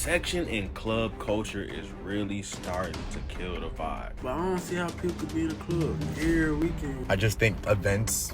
recession in club culture is really starting to kill the vibe. But I don't see how people could be in a club every weekend. I just think events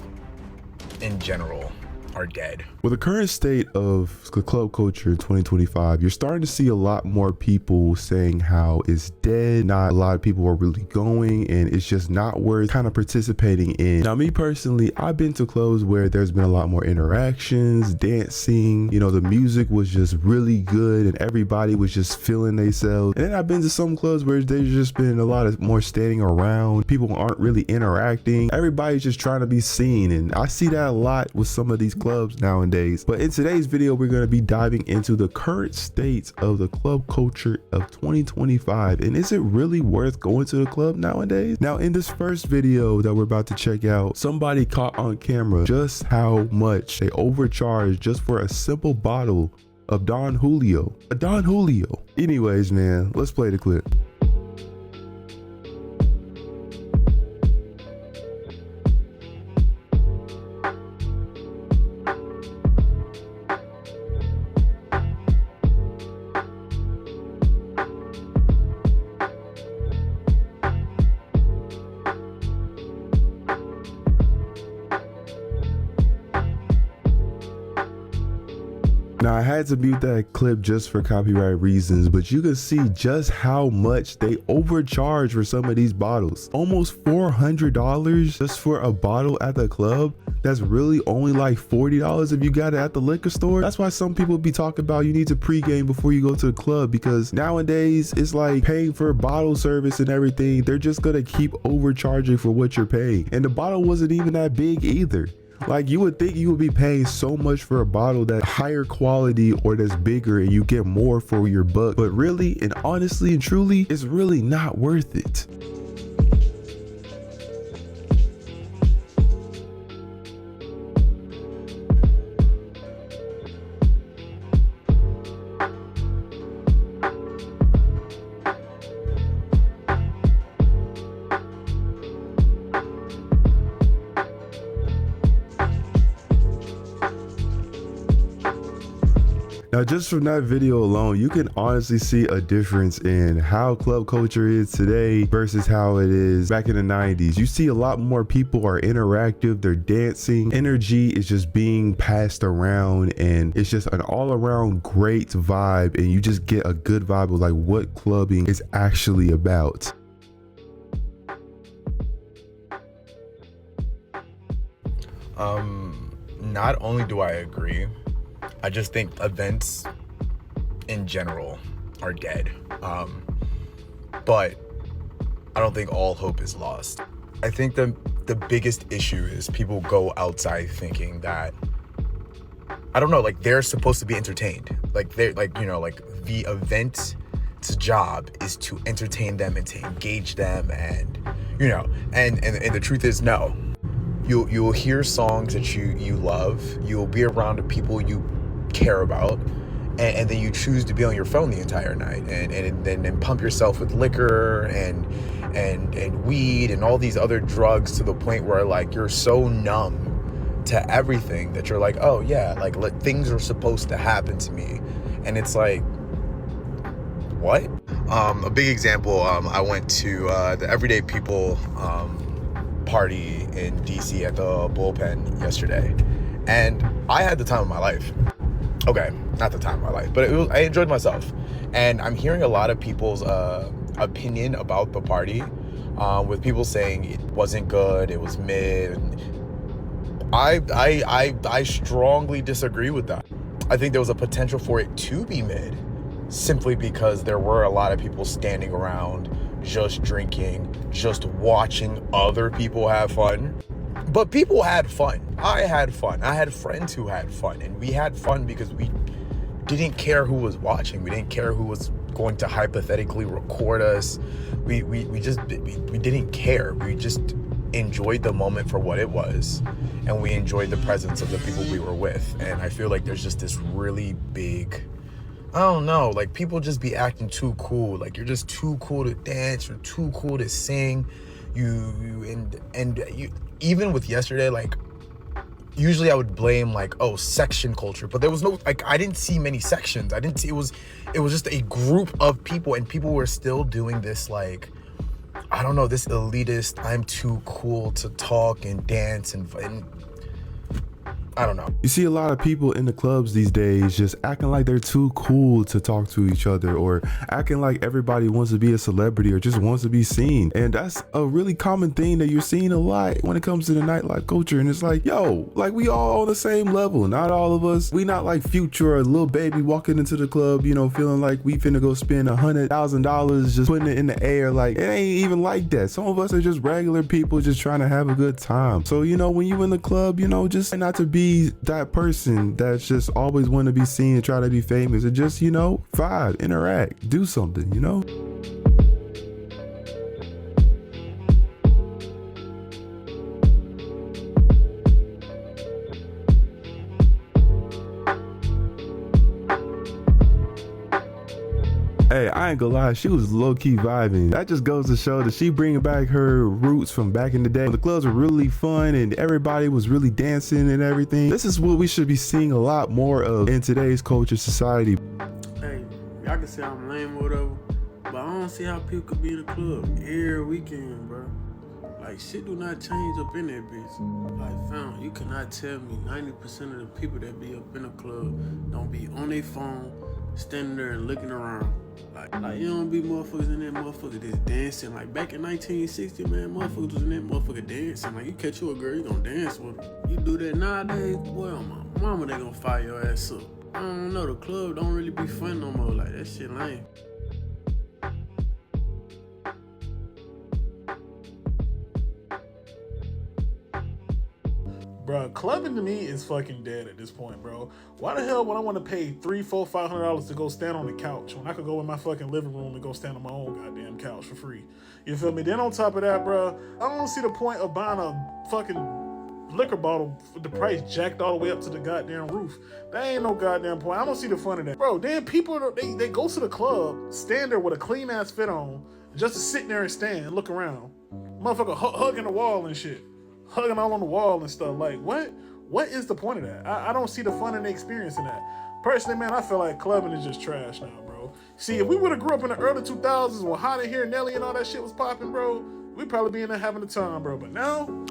in general are dead. With the current state of the club culture in 2025, you're starting to see a lot more people saying how it's dead. Not a lot of people are really going, and it's just not worth kind of participating in. Now, me personally, I've been to clubs where there's been a lot more interactions, dancing, you know, the music was just really good and everybody was just feeling themselves. And then I've been to some clubs where there's just been a lot of more standing around. People aren't really interacting. Everybody's just trying to be seen. And I see that a lot with some of these clubs nowadays. But in today's video, we're going to be diving into the current state of the club culture of 2025, and is it really worth going to the club nowadays? Now, in this first video that we're about to check out, somebody caught on camera just how much they overcharged just for a simple bottle of Don Julio. A Don Julio. Anyways, man, let's play the clip. Now, I had to mute that clip just for copyright reasons, but you can see just how much they overcharge for some of these bottles. Almost $400 just for a bottle at the club. That's really only like $40 if you got it at the liquor store. That's why some people be talking about you need to pregame before you go to the club, because nowadays it's like paying for bottle service and everything. They're just gonna keep overcharging for what you're paying. And the bottle wasn't even that big either. Like, you would think you would be paying so much for a bottle that's higher quality or that's bigger and you get more for your buck. But really and honestly and truly, it's really not worth it. Now, just from that video alone, you can honestly see a difference in how club culture is today versus how it is back in the 90s. You see a lot more people are interactive, they're dancing, energy is just being passed around, and it's just an all-around great vibe, and you just get a good vibe of like what clubbing is actually about. Not only do I agree, I just think events in general are dead. But I don't think all hope is lost. I think the biggest issue is people go outside thinking that, I don't know, like they're supposed to be entertained. Like they're like, you know, like the event's job is to entertain them and to engage them, and you know, and the truth is, no. You'll hear songs that you love, you'll be around the people you care about, and then you choose to be on your phone the entire night and then pump yourself with liquor and weed and all these other drugs to the point where like you're so numb to everything that you're like, oh yeah, like things are supposed to happen to me. And it's like, what? A big example, I went to the Everyday People party in DC at the Bullpen yesterday, and I had the time of my life. Okay, not the time of my life, but I enjoyed myself. And I'm hearing a lot of people's opinion about the party, with people saying it wasn't good, it was mid. I strongly disagree with that. I think there was a potential for it to be mid, simply because there were a lot of people standing around just drinking, just watching other people have fun. But people had fun. I had fun. I had friends who had fun, and we had fun because we didn't care who was watching. We didn't care who was going to hypothetically record us. We didn't care. We just enjoyed the moment for what it was, and we enjoyed the presence of the people we were with. And I feel like there's just this really big, I don't know, like people just be acting too cool. Like you're just too cool to dance, you're too cool to sing. You even with yesterday, like usually I would blame like, oh, section culture, but there was no, like, I didn't see many sections. I didn't see, it was just a group of people, and people were still doing this, like, I don't know, this elitist, I'm too cool to talk and dance and I don't know. You see a lot of people in the clubs these days just acting like they're too cool to talk to each other, or acting like everybody wants to be a celebrity or just wants to be seen. And that's a really common thing that you're seeing a lot when it comes to the nightlife culture. And it's like, yo, like we all on the same level. Not all of us. We not like Future or Lil Baby walking into the club, you know, feeling like we finna go spend $100,000 just putting it in the air. Like, it ain't even like that. Some of us are just regular people just trying to have a good time. So, you know, when you in the club, you know, just not to be that person that's just always want to be seen and try to be famous, and just, you know, vibe, interact, do something, you know. Hey, I ain't gonna lie, she was low-key vibing. That just goes to show that she bringing back her roots from back in the day. The clubs were really fun and everybody was really dancing and everything. This is what we should be seeing a lot more of in today's culture society. Hey, y'all can say I'm lame or whatever, but I don't see how people could be in the club every weekend, bro. Like, shit do not change up in that bitch. Like, fam, you cannot tell me 90% of the people that be up in the club don't be on their phone, standing there and looking around. Like you don't be motherfuckers in that motherfucker just dancing. Like back in 1960, man, motherfuckers was in that motherfucker dancing. Like you catch you a girl, you gonna dance with her. You do that nowadays, boy, my mama, they gonna fire your ass up. I don't know, the club don't really be fun no more. Like that shit lame. Bro, clubbing to me is fucking dead at this point, bro. Why the hell would I want to pay $300, $400, $500 to go stand on the couch when I could go in my fucking living room and go stand on my own goddamn couch for free? You feel me? Then on top of that, bro, I don't see the point of buying a fucking liquor bottle with the price jacked all the way up to the goddamn roof. That ain't no goddamn point. I don't see the fun of that. Bro, then people, they go to the club, stand there with a clean ass fit on, just to sit there and stand and look around. Motherfucker hugging the wall and shit. Hugging all on the wall and stuff. Like, what is the point of that? I don't see the fun and the experience in that. Personally, man, I feel like clubbing is just trash now, bro. See, if we would have grew up in the early 2000s when Hot in Here, Nelly and all that shit was popping, bro, we'd probably be in there having a time, bro. But now,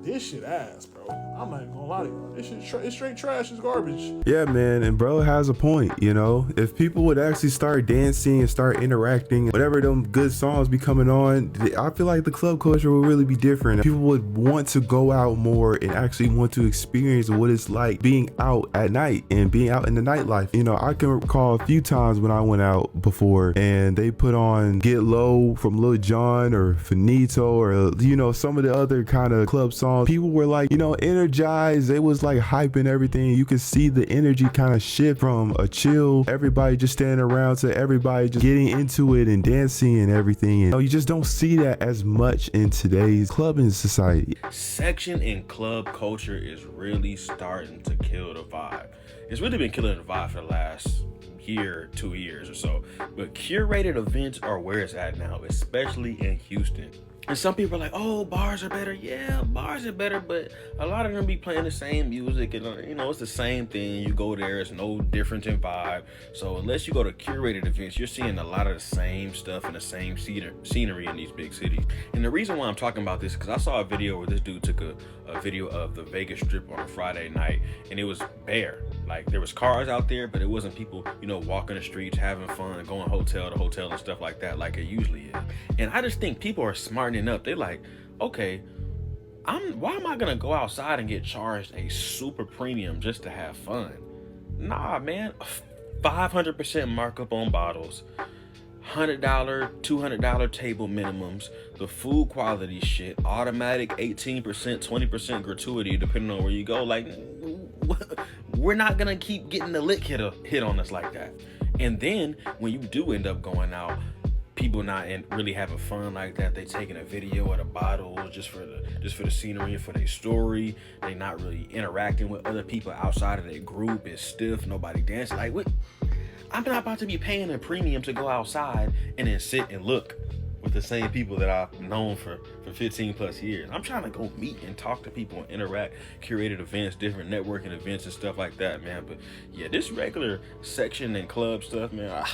this shit ass, bro. I'm not even gonna lie to you. This shit it's straight trash. It's garbage. Yeah, man, and bro has a point, you know. If people would actually start dancing and start interacting, whatever them good songs be coming on, I feel like the club culture will really be different. People would want to go out more and actually want to experience what it's like being out at night and being out in the nightlife. You know, I can recall a few times when I went out before and they put on Get Low from Lil Jon or Finito or, you know, some of the other kind of club songs. People were like, you know, energized. It was like hyping everything. You could see the energy kind of shift from a chill, everybody just standing around, to everybody just getting into it and dancing and everything. And, you know, you just don't see that as much in today's clubbing society. Section and club culture is really starting to kill the vibe. It's really been killing the vibe for the last year, 2 years or so. But curated events are where it's at now, especially in Houston. And some people are like, oh, bars are better. Yeah, bars are better, but a lot of them be playing the same music, and you know, it's the same thing. You go there, it's no difference in vibe. So unless you go to curated events, you're seeing a lot of the same stuff and the same scenery in these big cities. And the reason why I'm talking about this is because I saw a video where this dude took a video of the Vegas Strip on a Friday night, and it was bare. Like, there was cars out there, but it wasn't people, you know, walking the streets, having fun, going hotel to hotel and stuff like that, like it usually is. And I just think people are smartening up. They're like, okay, why am I gonna go outside and get charged a super premium just to have fun? Nah, man, 500% markup on bottles, $100, $200 table minimums, the food quality shit, automatic 18%, 20% gratuity depending on where you go. Like, we're not gonna keep getting the lick hit on us like that. And then when you do end up going out, people not really having fun like that. They taking a video of the bottle just for the scenery and for their story. They not really interacting with other people outside of their group. It's stiff, nobody dancing. Like, what? I'm not about to be paying a premium to go outside and then sit and look with the same people that I've known for 15 plus years. I'm trying to go meet and talk to people and interact, curated events, different networking events and stuff like that, man. But yeah, this regular section and club stuff, man,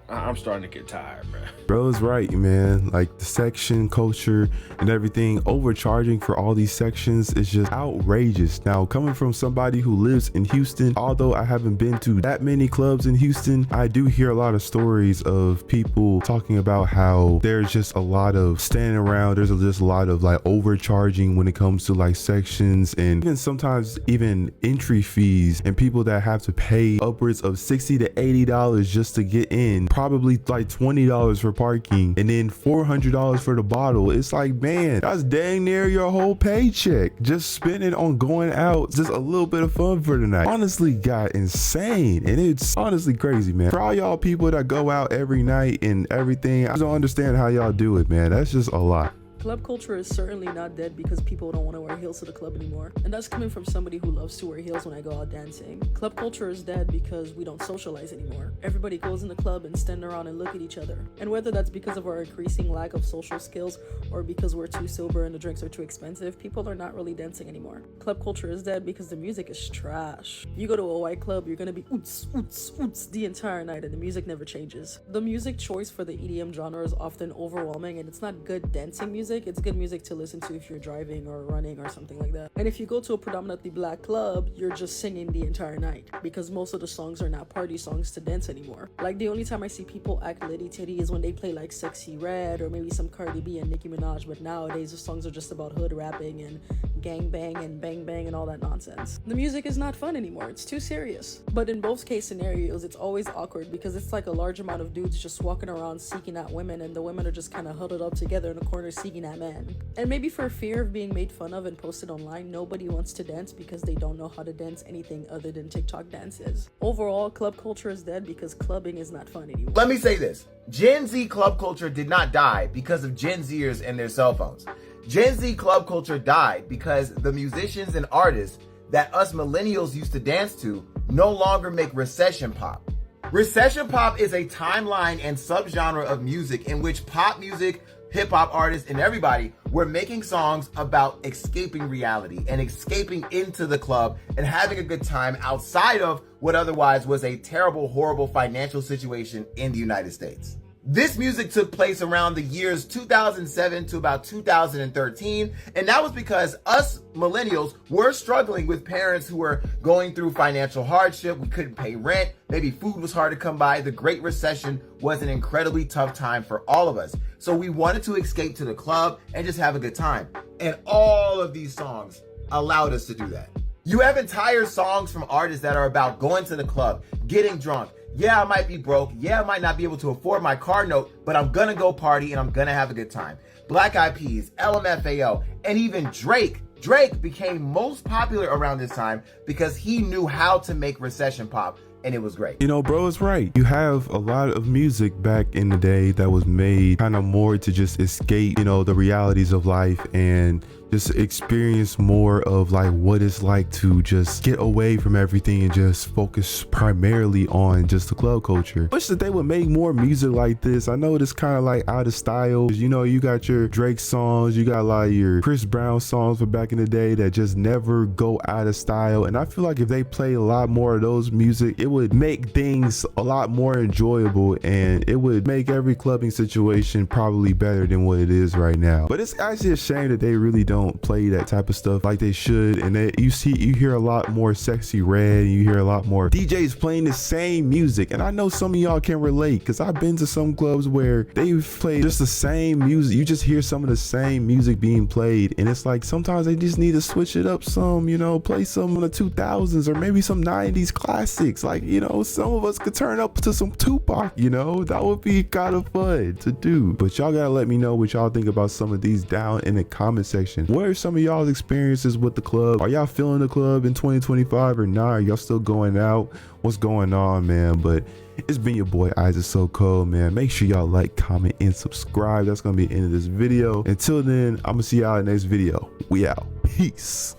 I'm starting to get tired, bro. Bro's right, man. Like the section culture and everything, overcharging for all these sections is just outrageous. Now, coming from somebody who lives in Houston, although I haven't been to that many clubs in Houston, I do hear a lot of stories of people talking about how there's just a lot of standing around. There's just a lot of like overcharging when it comes to like sections, and even sometimes even entry fees, and people that have to pay upwards of $60 to $80 just to get in. Probably like $20 for parking and then $400 for the bottle. It's like, man, that's dang near your whole paycheck just spending on going out, just a little bit of fun for the night. Honestly got insane, and it's honestly crazy, man. For all y'all people that go out every night and everything, I just don't understand how y'all do it, man. That's just a lot. Club culture is certainly not dead because people don't want to wear heels to the club anymore. And that's coming from somebody who loves to wear heels when I go out dancing. Club culture is dead because we don't socialize anymore. Everybody goes in the club and stand around and look at each other. And whether that's because of our increasing lack of social skills or because we're too sober and the drinks are too expensive, people are not really dancing anymore. Club culture is dead because the music is trash. You go to a white club, you're gonna be oots, oots, oots the entire night, and the music never changes. The music choice for the EDM genre is often overwhelming, and it's not good dancing music. It's good music to listen to if you're driving or running or something like that. And if you go to a predominantly black club, you're just singing the entire night because most of the songs are not party songs to dance anymore. Like the only time I see people act litty titty is when they play like Sexy Red or maybe some Cardi B and Nicki Minaj, but nowadays the songs are just about hood rapping and gang bang and bang bang and all that nonsense. The music is not fun anymore. It's too serious. But in both case scenarios, it's always awkward because it's like a large amount of dudes just walking around seeking out women, and the women are just kind of huddled up together in a corner seeking out men. And maybe for fear of being made fun of and posted online, nobody wants to dance because they don't know how to dance anything other than TikTok dances. Overall, club culture is dead because clubbing is not fun anymore. Let me say this. Gen Z club culture did not die because of Gen Zers and their cell phones. Gen Z club culture died because the musicians and artists that us millennials used to dance to no longer make recession pop. Recession pop is a timeline and subgenre of music in which pop music, hip-hop artists, and everybody were making songs about escaping reality and escaping into the club and having a good time outside of what otherwise was a terrible, horrible financial situation in the United States. This music took place around the years 2007 to about 2013, and that was because us millennials were struggling with parents who were going through financial hardship. We couldn't pay rent, maybe food was hard to come by. The Great Recession was an incredibly tough time for all of us. So we wanted to escape to the club and just have a good time. And all of these songs allowed us to do that. You have entire songs from artists that are about going to the club, getting drunk. Yeah, I might be broke. Yeah, I might not be able to afford my car note, but I'm gonna go party and I'm gonna have a good time. Black Eyed Peas, LMFAO, and even Drake. Drake became most popular around this time because he knew how to make recession pop, and it was great. You know, bro is right. You have a lot of music back in the day that was made kind of more to just escape, you know, the realities of life and just experience more of like what it's like to just get away from everything and just focus primarily on just the club culture. Wish that they would make more music like this. I know it's kind of like out of style. You know, you got your Drake songs, you got like your Chris Brown songs from back in the day that just never go out of style. And I feel like if they play a lot more of those music, it would make things a lot more enjoyable, and it would make every clubbing situation probably better than what it is right now. But it's actually a shame that they really don't play that type of stuff like they should. And you hear a lot more Sexy Red, you hear a lot more DJs playing the same music. And I know some of y'all can relate because I've been to some clubs where they've played just the same music. You just hear some of the same music being played, and it's like sometimes they just need to switch it up some, you know, play some of the 2000s or maybe some 90s classics. Like, you know, some of us could turn up to some Tupac, you know, that would be kind of fun to do. But y'all gotta let me know what y'all think about some of these down in the comment section. What are some of y'all's experiences with the club? Are y'all feeling the club in 2025 or not? Are y'all still going out? What's going on, man? But it's been your boy Isaacsocold, man. Make sure y'all like, comment, and subscribe. That's gonna be the end of this video. Until then, I'm gonna see y'all in the next video. We out. Peace.